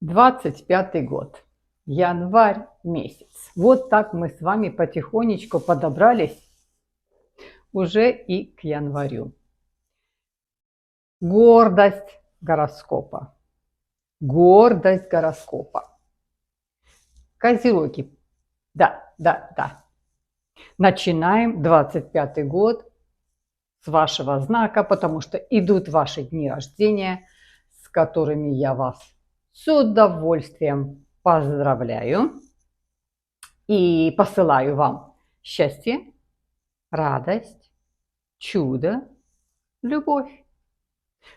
25-й год, январь месяц. Вот так мы с вами потихонечку подобрались уже и к январю. Гордость гороскопа. Гордость гороскопа. Козероги. Да. Начинаем 25-й год с вашего знака, потому что идут ваши дни рождения, с которыми я вас с удовольствием поздравляю и посылаю вам счастье, радость, чудо, любовь,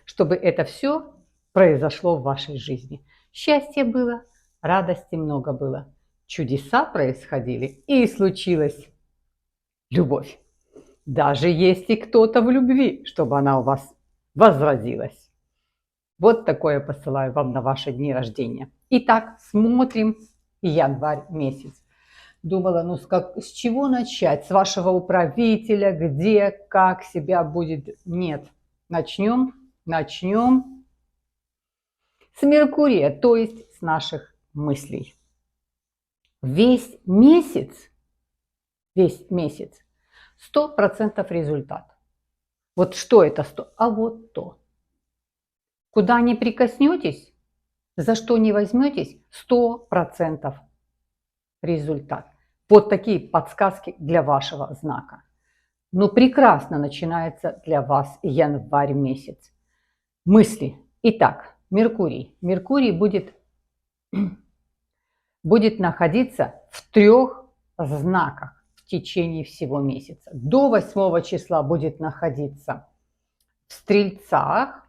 чтобы это все произошло в вашей жизни. Счастье было, радости много было, чудеса происходили и случилась любовь. Даже если кто-то в любви, чтобы она у вас возродилась. Вот такое посылаю вам на ваши дни рождения. Итак, смотрим январь месяц. Думала, с чего начать? С вашего управителя, где, как себя будет? Нет. Начнем с Меркурия, то есть с наших мыслей. Весь месяц 100% результат. Вот что это 100? А вот то. Куда не прикоснетесь, за что не возьметесь, 100% результат. Вот такие подсказки для вашего знака. Прекрасно начинается для вас январь месяц. Мысли. Итак, Меркурий. Меркурий будет находиться в 3 знаках в течение всего месяца. До 8 числа будет находиться в Стрельцах.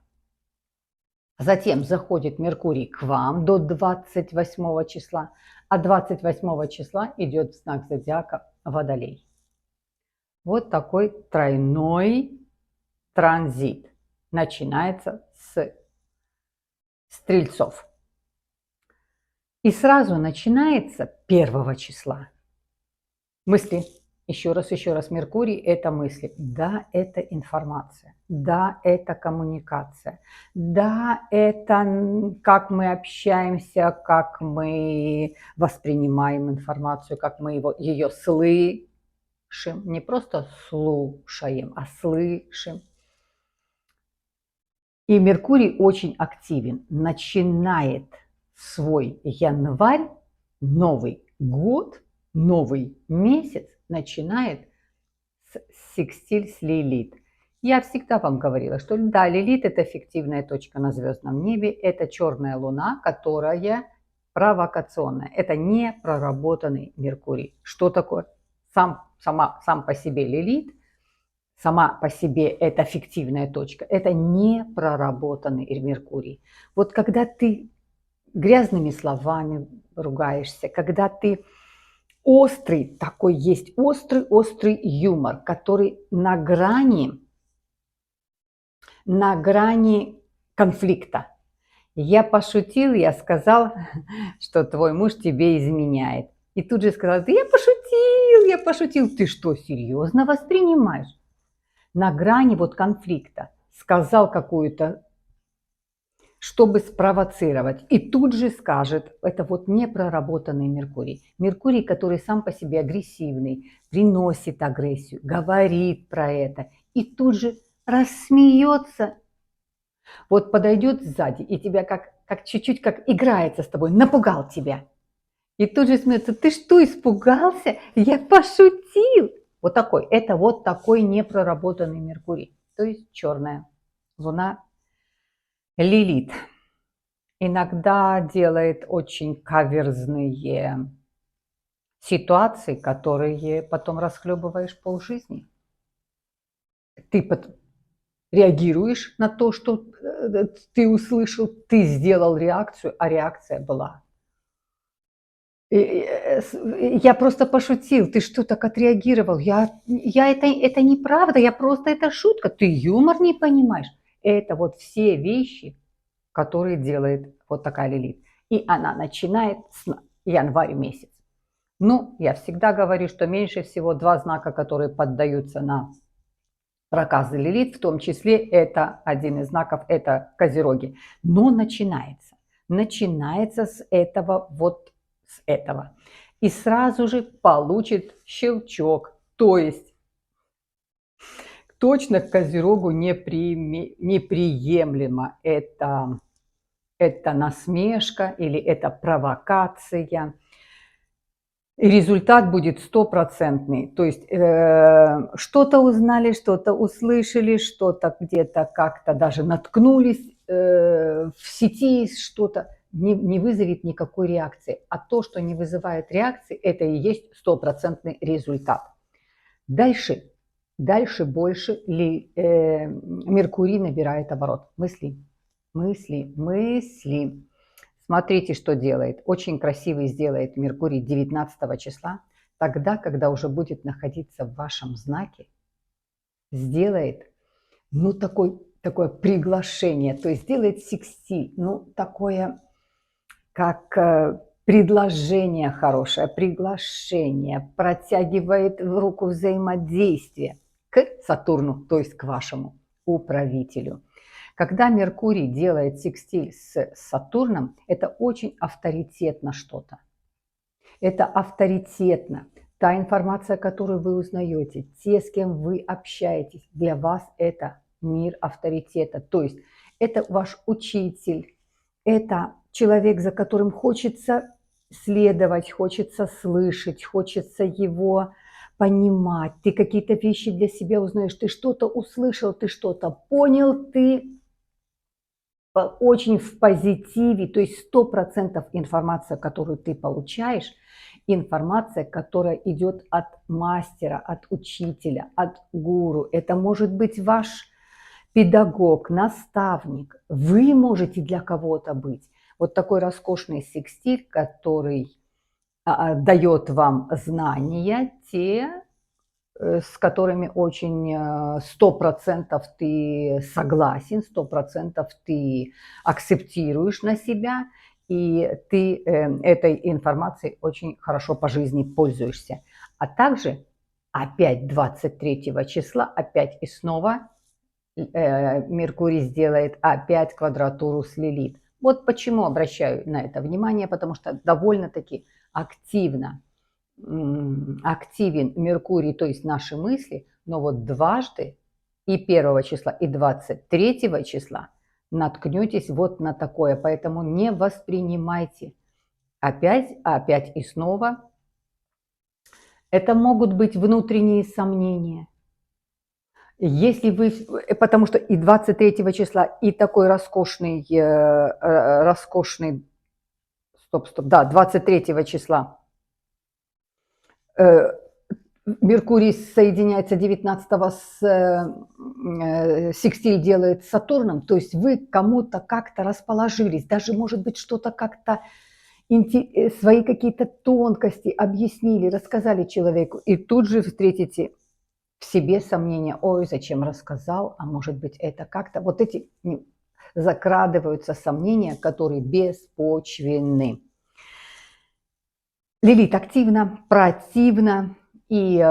Затем заходит Меркурий к вам до 28 числа, а 28 числа идет в знак зодиака Водолей. Вот такой тройной транзит начинается с Стрельцов. И сразу начинается 1 числа. Мысли. Еще раз, Меркурий – это мысли. Да, это информация. Да, это коммуникация. Да, это как мы общаемся, как мы воспринимаем информацию, как мы ее слышим. Не просто слушаем, а слышим. И Меркурий очень активен. Начинает свой январь, Новый год, новый месяц начинает с секстиль с Лилит. Я всегда вам говорила, что да, Лилит – это фиктивная точка на звездном небе, это черная луна, которая провокационная. Это не проработанный Меркурий. Что такое? Сам по себе Лилит, сама по себе эта фиктивная точка, это не проработанный Меркурий. Вот когда ты грязными словами ругаешься, когда ты острый, такой есть острый юмор, который на грани конфликта. Я пошутил, я сказал, что твой муж тебе изменяет. И тут же сказал, да я пошутил. Ты что, серьезно воспринимаешь? На грани конфликта сказал какую-то, чтобы спровоцировать. И тут же скажет, это непроработанный Меркурий. Меркурий, который сам по себе агрессивный, приносит агрессию, говорит про это. И тут же рассмеется. Подойдет сзади и тебя как чуть-чуть как играется с тобой, напугал тебя. И тут же смеется, ты что, испугался? Я пошутил. Это такой непроработанный Меркурий. То есть черная луна Лилит. Иногда делает очень каверзные ситуации, которые потом расхлебываешь полжизни. Ты реагируешь на то, что ты услышал, ты сделал реакцию, а реакция была. Я просто пошутил, ты что так отреагировал? Это неправда, это шутка, ты юмор не понимаешь. Это все вещи, которые делает такая Лилит. И она начинает с января месяц. Я всегда говорю, что меньше всего 2 знака, которые поддаются на проказы Лилит, в том числе это один из знаков, это Козероги. Но начинается. начинается с этого, вот с этого. И сразу же получит щелчок. То есть точно Козерогу неприемлемо это насмешка или это провокация. И результат будет стопроцентный. То есть что-то узнали, что-то услышали, что-то где-то как-то даже наткнулись в сети, что-то не вызовет никакой реакции. А то, что не вызывает реакции, это и есть стопроцентный результат. Дальше больше Меркурий набирает оборот. Мысли. Смотрите, что делает. Очень красивый сделает Меркурий 19 числа. Тогда, когда уже будет находиться в вашем знаке, сделает, такое приглашение, то есть сделает секстиль, такое, как предложение хорошее, приглашение, протягивает в руку взаимодействия к Сатурну, то есть к вашему управителю. Когда Меркурий делает секстиль с Сатурном, это очень авторитетно что-то. Это авторитетно. Та информация, которую вы узнаете, те, с кем вы общаетесь, для вас это мир авторитета. То есть это ваш учитель, это человек, за которым хочется следовать, хочется слышать, хочется его понимать. Ты какие-то вещи для себя узнаешь, ты что-то услышал, ты что-то понял, ты очень в позитиве, то есть 100% информация, которую ты получаешь, информация, которая идет от мастера, от учителя, от гуру. Это может быть ваш педагог, наставник. Вы можете для кого-то быть. Вот такой роскошный секстиль, который дает вам знания, те, с которыми очень 100% ты согласен, 100% ты акцептируешь на себя, и ты этой информацией очень хорошо по жизни пользуешься. А также опять 23 числа, опять и снова Меркурий сделает опять квадратуру с Лилит. Вот почему обращаю на это внимание, потому что довольно-таки активен Меркурий, то есть наши мысли, но вот дважды, и 1 числа, и 23 числа, наткнетесь вот на такое. Поэтому не воспринимайте опять и снова. Это могут быть внутренние сомнения. Если вы, потому что и 23 числа, и такой роскошный, 23 числа Меркурий соединяется 19-го секстиль делает с Сатурном, то есть вы кому-то как-то расположились, даже может быть что-то как-то свои какие-то тонкости объяснили, рассказали человеку, и тут же встретите в себе сомнения: ой, зачем рассказал, а может быть это как-то, вот эти закрадываются сомнения, которые беспочвенны. Лилит активно, противно, и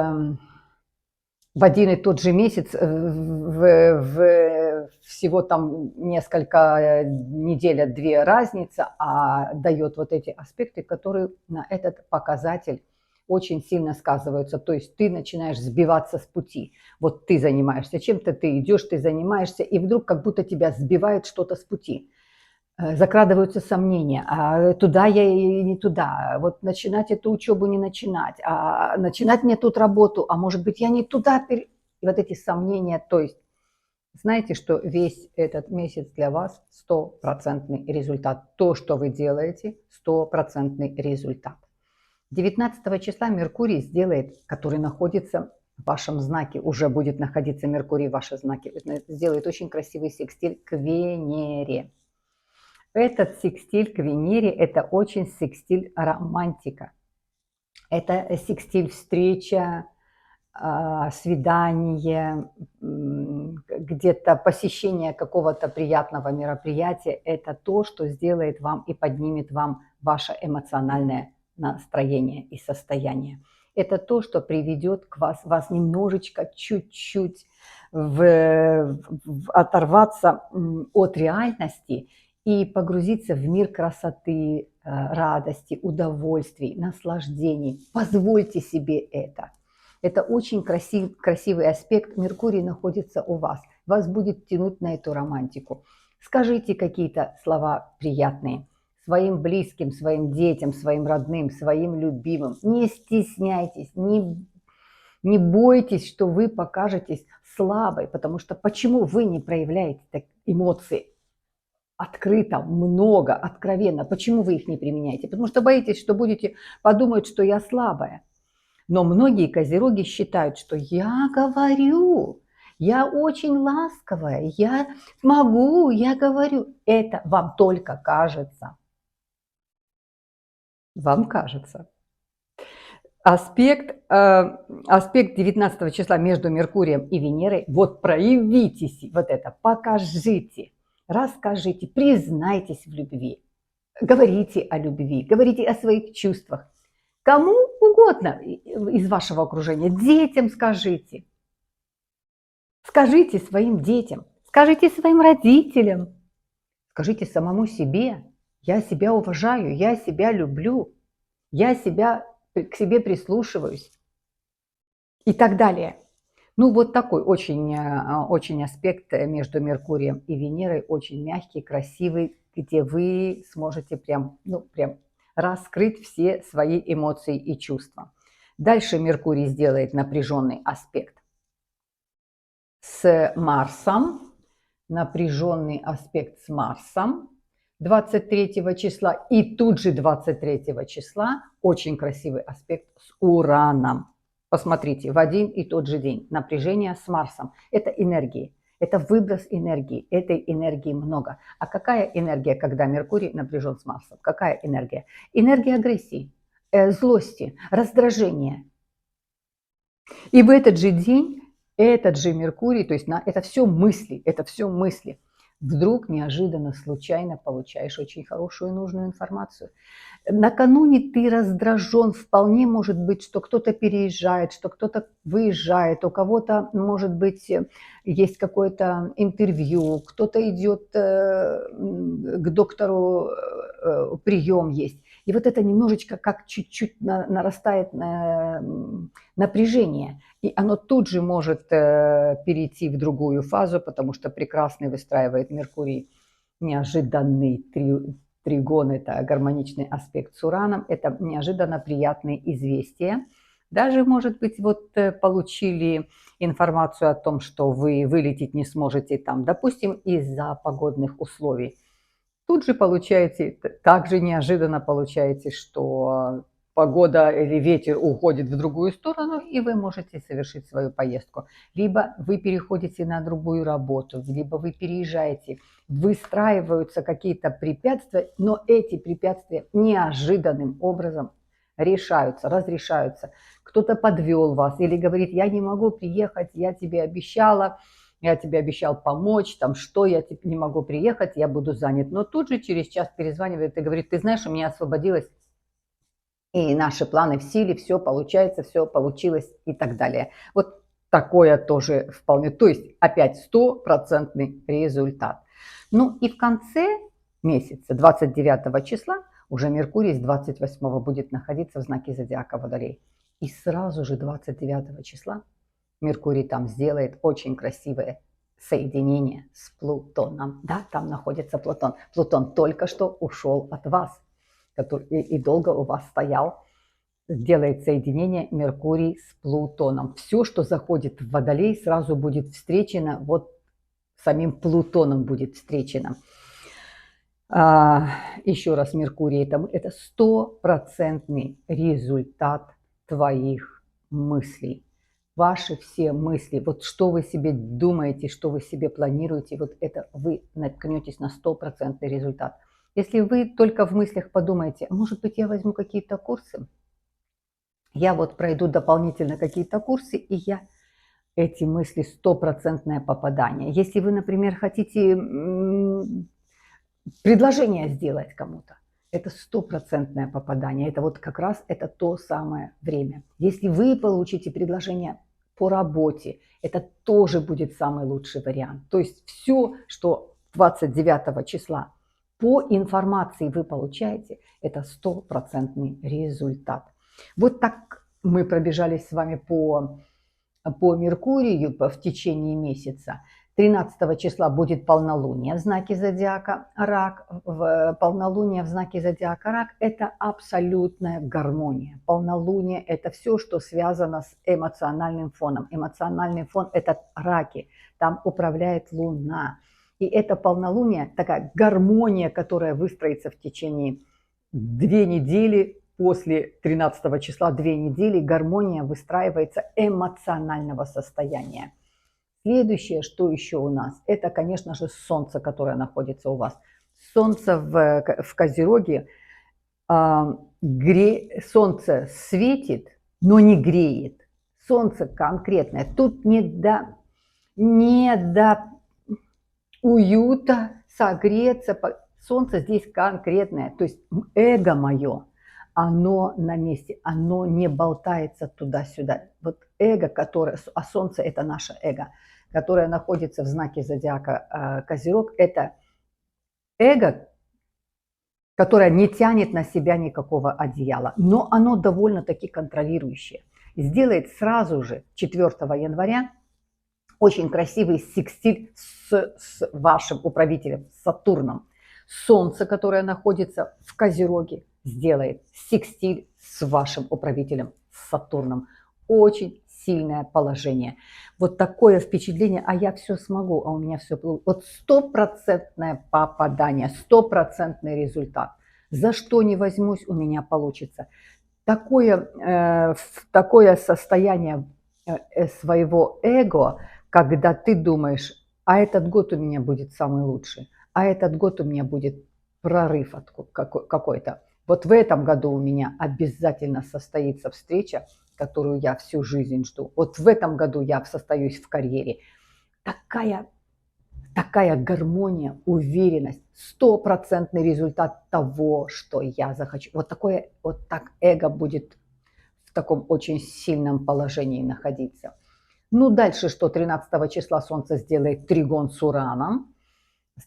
в один и тот же месяц, всего там несколько недель, 2 разница, а дает вот эти аспекты, которые на этот показатель очень сильно сказываются. То есть ты начинаешь сбиваться с пути. Вот ты занимаешься чем-то, ты идешь, ты занимаешься, и вдруг как будто тебя сбивает что-то с пути. Закрадываются сомнения, а туда я и не туда, вот начинать эту учебу не начинать, а начинать мне тут работу, а может быть я не туда, и вот эти сомнения, то есть знаете, что весь этот месяц для вас 100% результат, то, что вы делаете, 100% результат. 19 числа Меркурий сделает, который находится в вашем знаке, уже будет находиться Меркурий в вашем знаке, сделает очень красивый секстиль к Венере. Этот секстиль к Венере – это очень секстиль романтика. Это секстиль встреча, свидание, где-то посещение какого-то приятного мероприятия. Это то, что сделает вам и поднимет вам ваше эмоциональное настроение и состояние. Это то, что приведет к вас немножечко, чуть-чуть оторваться от реальности и погрузиться в мир красоты, радости, удовольствий, наслаждений. Позвольте себе это. Это очень красивый аспект. Меркурий находится у вас. Вас будет тянуть на эту романтику. Скажите какие-то слова приятные своим близким, своим детям, своим родным, своим любимым. Не стесняйтесь, не бойтесь, что вы покажетесь слабой, потому что почему вы не проявляете эмоции открыто, много, откровенно? Почему вы их не применяете? Потому что боитесь, что подумают, что я слабая. Но многие козероги считают, что я говорю, я очень ласковая, я могу, я говорю. Это вам только кажется. Вам кажется. Аспект 19 числа между Меркурием и Венерой. Вот проявитесь, вот это, покажите, расскажите, признайтесь в любви. Говорите о любви, говорите о своих чувствах. Кому угодно из вашего окружения, детям скажите. Скажите своим детям, скажите своим родителям, скажите самому себе. Я себя уважаю, я себя люблю, я к себе прислушиваюсь и так далее. Ну, вот такой очень аспект между Меркурием и Венерой, очень мягкий, красивый, где вы сможете прям раскрыть все свои эмоции и чувства. Дальше Меркурий сделает напряженный аспект с Марсом, напряженный аспект с Марсом 23 числа, и тут же 23 числа очень красивый аспект с Ураном. Посмотрите, в один и тот же день напряжение с Марсом. Это энергии, это выброс энергии, этой энергии много. А какая энергия, когда Меркурий напряжен с Марсом? Какая энергия? Энергия агрессии, злости, раздражения. И в этот же день этот же Меркурий, то есть это все мысли, вдруг неожиданно, случайно получаешь очень хорошую и нужную информацию. Накануне ты раздражен, вполне может быть, что кто-то переезжает, что кто-то выезжает, у кого-то, может быть, есть какое-то интервью, кто-то идет к доктору, прием есть. И вот это немножечко как чуть-чуть нарастает напряжение. И оно тут же может перейти в другую фазу, потому что прекрасный выстраивает Меркурий неожиданный тригон, это гармоничный аспект с Ураном, это неожиданно приятные известия. Даже, может быть, вот получили информацию о том, что вы вылететь не сможете там, допустим, из-за погодных условий. Тут же получаете, также неожиданно получаете, что погода или ветер уходит в другую сторону, и вы можете совершить свою поездку. Либо вы переходите на другую работу, либо вы переезжаете, выстраиваются какие-то препятствия, но эти препятствия неожиданным образом разрешаются. Кто-то подвел вас или говорит, я не могу приехать, я тебе обещал помочь, там, что я не могу приехать, я буду занят. Но тут же через час перезванивает и говорит, ты знаешь, у меня освободилось, и наши планы в силе, все получается, все получилось и так далее. Вот такое тоже вполне, то есть опять 100% результат. Ну и в конце месяца, 29 числа, уже Меркурий с 28 будет находиться в знаке зодиака Водолей. И сразу же 29 числа Меркурий там сделает очень красивое соединение с Плутоном. Да, там находится Плутон. Плутон только что ушел от вас, и долго у вас стоял. Делает соединение Меркурий с Плутоном. Все, что заходит в Водолей, сразу будет встречено, вот самим Плутоном будет встречено. Еще раз, Меркурий это 100% результат твоих мыслей. Ваши все мысли, вот что вы себе думаете, что вы себе планируете, вот это вы наткнетесь на 100% результат. Если вы только в мыслях подумаете, может быть, я возьму какие-то курсы, я вот пройду дополнительно какие-то курсы, и эти мысли 100% попадание. Если вы, например, хотите предложение сделать кому-то, это 100% попадание. Это вот как раз это то самое время. Если вы получите предложение по работе, это тоже будет самый лучший вариант. То есть все, что 29 числа по информации вы получаете, это стопроцентный результат. Вот так мы пробежались с вами по Меркурию в течение месяца. 13 числа будет полнолуние в знаке зодиака Рак. Полнолуние в знаке зодиака Рак – это абсолютная гармония. Полнолуние – это все, что связано с эмоциональным фоном. Эмоциональный фон – это раки, там управляет Луна. И это полнолуние, такая гармония, которая выстроится в течение 2 недели. После 13 числа 2 недели гармония выстраивается эмоционального состояния. Следующее, что еще у нас, это, конечно же, Солнце, которое находится у вас. Солнце в Козероге, Солнце светит, но не греет. Солнце конкретное. Тут не до уюта, согреться. Солнце здесь конкретное. То есть эго мое, оно на месте, оно не болтается туда-сюда. Вот эго, а Солнце – это наше эго, которое находится в знаке зодиака Козерог, это эго, которое не тянет на себя никакого одеяла, но оно довольно-таки контролирующее. Сделает сразу же 4 января очень красивый секстиль с вашим управителем, с Сатурном. Солнце, которое находится в Козероге, сделает секстиль с вашим управителем, с Сатурном. Очень сильное положение. Вот такое впечатление, а я все смогу, а у меня все получится. Вот стопроцентное попадание, стопроцентный результат. За что не возьмусь, у меня получится. Такое состояние своего эго, когда ты думаешь, а этот год у меня будет самый лучший, а этот год у меня будет прорыв какой-то. Вот в этом году у меня обязательно состоится встреча, которую я всю жизнь жду. Вот в этом году я состоюсь в карьере. Такая гармония, уверенность, стопроцентный результат того, что я захочу. Вот так эго будет в таком очень сильном положении находиться. Ну, дальше что? 13 числа Солнце сделает тригон с Ураном.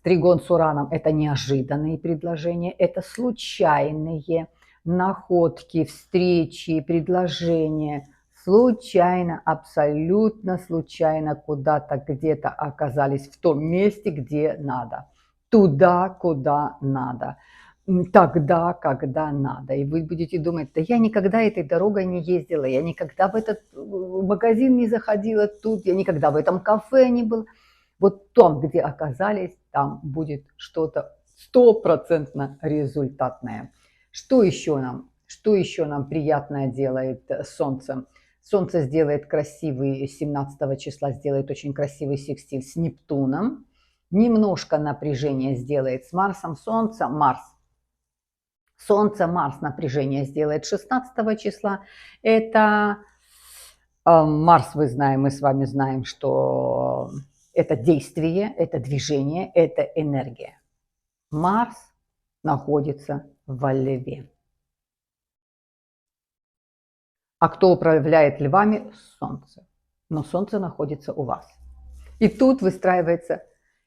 Тригон с Ураном – это неожиданные предложения, это случайные находки, встречи, предложения. Случайно, абсолютно случайно куда-то, где-то оказались в том месте, где надо. Туда, куда надо. Тогда, когда надо. И вы будете думать, да я никогда этой дорогой не ездила, я никогда в этот магазин не заходила тут, я никогда в этом кафе не была. Вот там, где оказались, там будет что-то стопроцентно результатное. Что еще нам приятное делает Солнце? Солнце сделает красивый, 17 числа сделает очень красивый секстиль с Нептуном. Немножко напряжение сделает с Марсом. Солнце-Марс напряжение сделает 16 числа. Это Марс, мы с вами знаем, что это действие, это движение, это энергия. Марс находится во Льве. А кто управляет львами? Солнце. Но Солнце находится у вас. И тут выстраивается,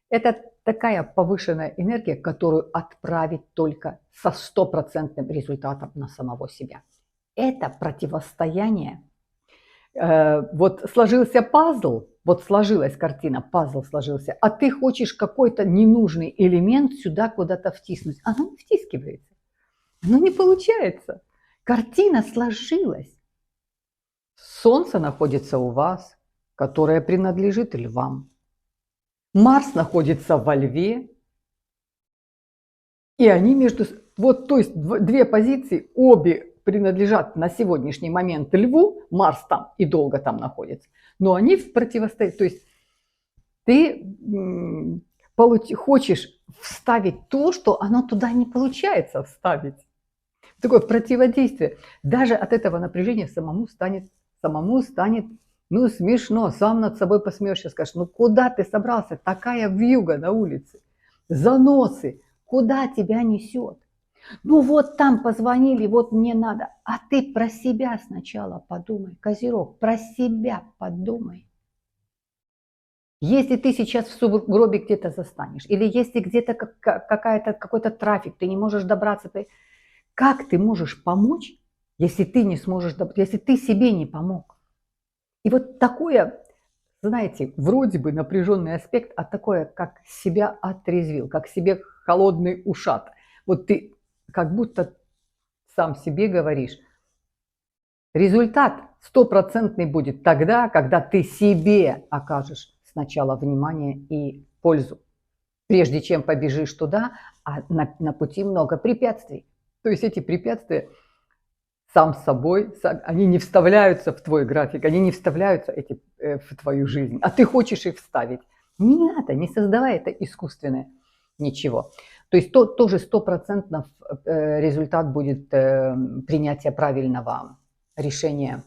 это такая повышенная энергия, которую отправить только со стопроцентным результатом на самого себя. Это противостояние. Вот сложился пазл, вот сложилась картина, пазл сложился, а ты хочешь какой-то ненужный элемент сюда куда-то втиснуть. Оно не втискивается, оно не получается. Картина сложилась. Солнце находится у вас, которое принадлежит львам. Марс находится во Льве. И они то есть 2 позиции, обе принадлежат на сегодняшний момент Льву, Марс там и долго там находится, но они в противостоянии. То есть ты хочешь вставить то, что оно туда не получается вставить. Такое противодействие. Даже от этого напряжения самому станет смешно. Сам над собой посмеешься, скажешь, куда ты собрался? Такая вьюга на улице. Заносы. Куда тебя несет? Вот там позвонили, вот мне надо. А ты про себя сначала подумай. Козерог, про себя подумай. Если ты сейчас в сугробе где-то застанешь, или если где-то какой-то трафик, ты не можешь добраться, как ты можешь помочь, если ты не сможешь, если ты себе не помог? И вот такое, знаете, вроде бы напряженный аспект, а такое, как себя отрезвил, как себе холодный ушат. Вот ты как будто сам себе говоришь, результат стопроцентный будет тогда, когда ты себе окажешь сначала внимание и пользу, прежде чем побежишь туда, а на пути много препятствий. То есть эти препятствия сам собой, они не вставляются в твой график, они не вставляются в твою жизнь, а ты хочешь их вставить. Не надо, не создавай это искусственное ничего. То есть тоже 100% результат будет принятия правильного решения.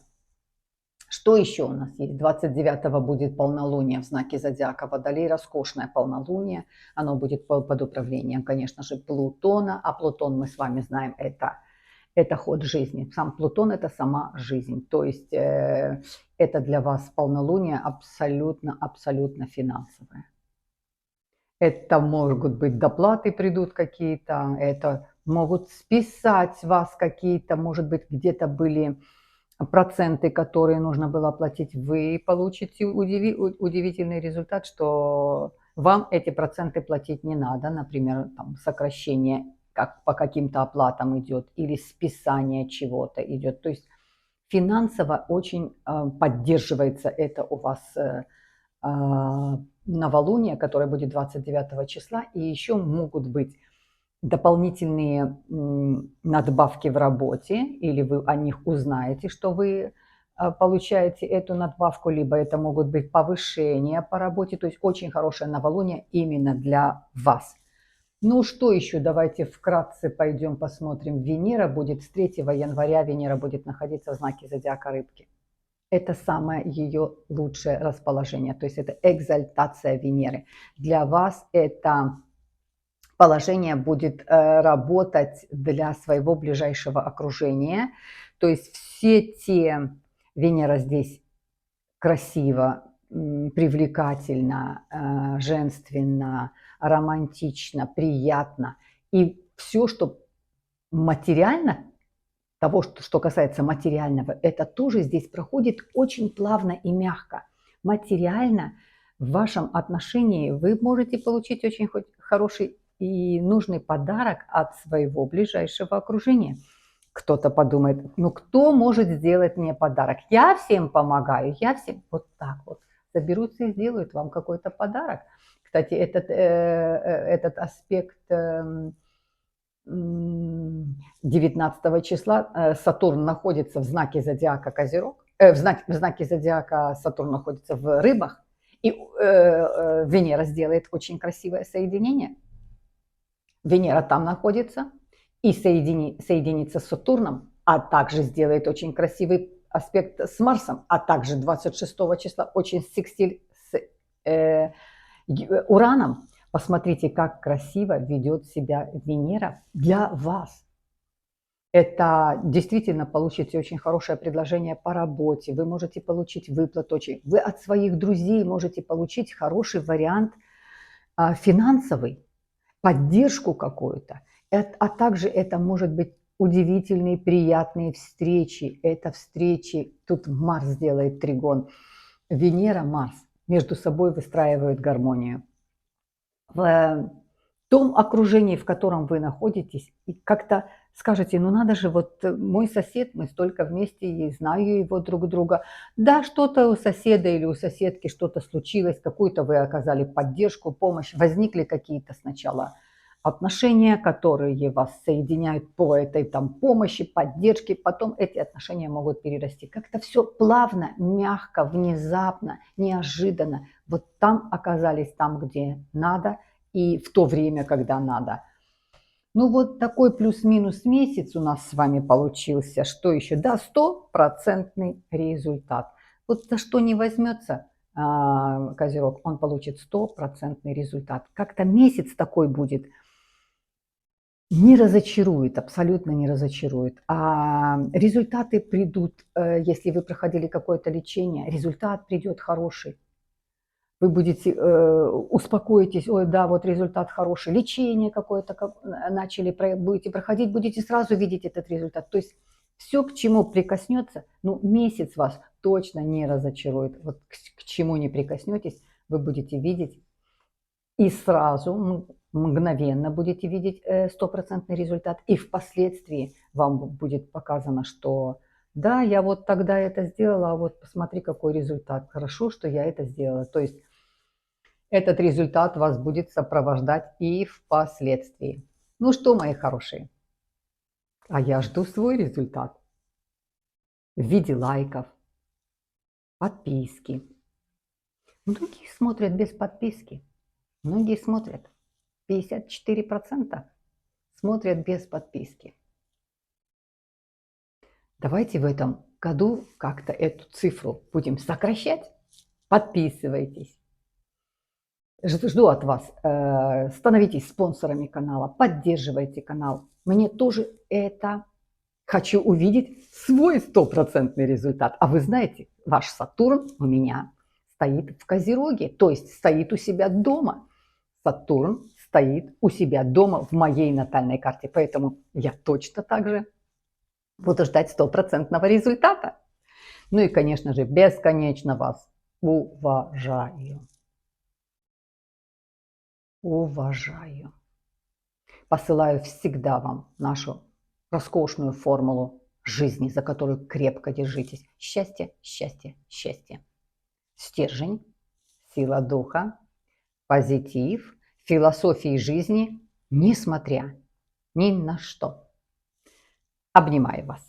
Что еще у нас есть? 29-го будет полнолуние в знаке зодиака Водолей, роскошное полнолуние. Оно будет под управлением, конечно же, Плутона. А Плутон, мы с вами знаем, это ход жизни. Сам Плутон – это сама жизнь. То есть это для вас полнолуние абсолютно финансовое. Это могут быть доплаты придут какие-то, это могут списать вас какие-то, может быть, где-то были проценты, которые нужно было платить. Вы получите удивительный результат, что вам эти проценты платить не надо. Например, там сокращение как по каким-то оплатам идет или списание чего-то идет. То есть финансово очень поддерживается это у вас новолуние, которое будет 29 числа, и еще могут быть дополнительные надбавки в работе, или вы о них узнаете, что вы получаете эту надбавку, либо это могут быть повышения по работе, то есть очень хорошее новолуние именно для вас. Ну что еще, давайте вкратце пойдем посмотрим. Венера будет с 3 января, Венера будет находиться в знаке зодиака Рыбки. Это самое ее лучшее расположение, то есть это экзальтация Венеры. Для вас это положение будет работать для своего ближайшего окружения, то есть все те, Венера здесь красиво, привлекательно, женственно, романтично, приятно, и все, что материально, того, что касается материального, это тоже здесь проходит очень плавно и мягко. Материально в вашем отношении вы можете получить очень хороший и нужный подарок от своего ближайшего окружения. Кто-то подумает, ну кто может сделать мне подарок? Я всем помогаю, я всем. Вот так вот соберутся и сделают вам какой-то подарок. Кстати, этот аспект 19 числа Сатурн находится в знаке зодиака Козерог, в знаке зодиака Сатурн находится в Рыбах, и Венера сделает очень красивое соединение. Венера там находится и соединится с Сатурном, а также сделает очень красивый аспект с Марсом, а также 26 числа очень секстиль с Ураном. Посмотрите, как красиво ведет себя Венера для вас. Это действительно получите очень хорошее предложение по работе, вы можете получить выплату, вы от своих друзей можете получить хороший вариант финансовый, поддержку какую-то, а также это может быть удивительные, приятные встречи. Это встречи, тут Марс делает тригон, Венера, Марс между собой выстраивают гармонию. В том окружении, в котором вы находитесь, и как-то скажете, ну надо же, вот мой сосед, мы столько вместе и знаю его друг друга. Да, что-то у соседа или у соседки что-то случилось, какую-то вы оказали поддержку, помощь, возникли какие-то сначала отношения, которые вас соединяют по этой там помощи, поддержке, потом эти отношения могут перерасти. Как-то все плавно, мягко, внезапно, неожиданно. Вот там оказались там, где надо, и в то время, когда надо. Ну вот такой плюс-минус месяц у нас с вами получился. Что еще? Да, 100% результат. Вот за что не возьмется Козерог, он получит 100% результат. Как-то месяц такой будет. Не разочарует, абсолютно не разочарует. А результаты придут, если вы проходили какое-то лечение, результат придет хороший. Вы будете, успокоитесь, ой, да, вот результат хороший, лечение какое-то начали, будете проходить, будете сразу видеть этот результат. То есть все, к чему прикоснется, ну, месяц вас точно не разочарует. Вот к чему не прикоснетесь, вы будете видеть и сразу, мгновенно будете видеть стопроцентный результат. И впоследствии вам будет показано, что да, я вот тогда это сделала, а вот посмотри, какой результат. Хорошо, что я это сделала. То есть этот результат вас будет сопровождать и впоследствии. Ну что, мои хорошие, а я жду свой результат в виде лайков, подписки. Многие смотрят без подписки. Многие смотрят. 54% смотрят без подписки. Давайте в этом году как-то эту цифру будем сокращать. Подписывайтесь. Жду от вас. Становитесь спонсорами канала, поддерживайте канал. Мне тоже это хочу увидеть свой стопроцентный результат. А вы знаете, ваш Сатурн у меня стоит в Козероге, то есть стоит у себя дома. Сатурн стоит у себя дома в моей натальной карте, поэтому я точно так же буду ждать стопроцентного результата. Ну и, конечно же, бесконечно вас уважаю. Уважаю. Посылаю всегда вам нашу роскошную формулу жизни, за которую крепко держитесь. Счастье, счастье, счастье. Стержень, сила духа, позитив, философии жизни, несмотря ни на что. Обнимаю вас.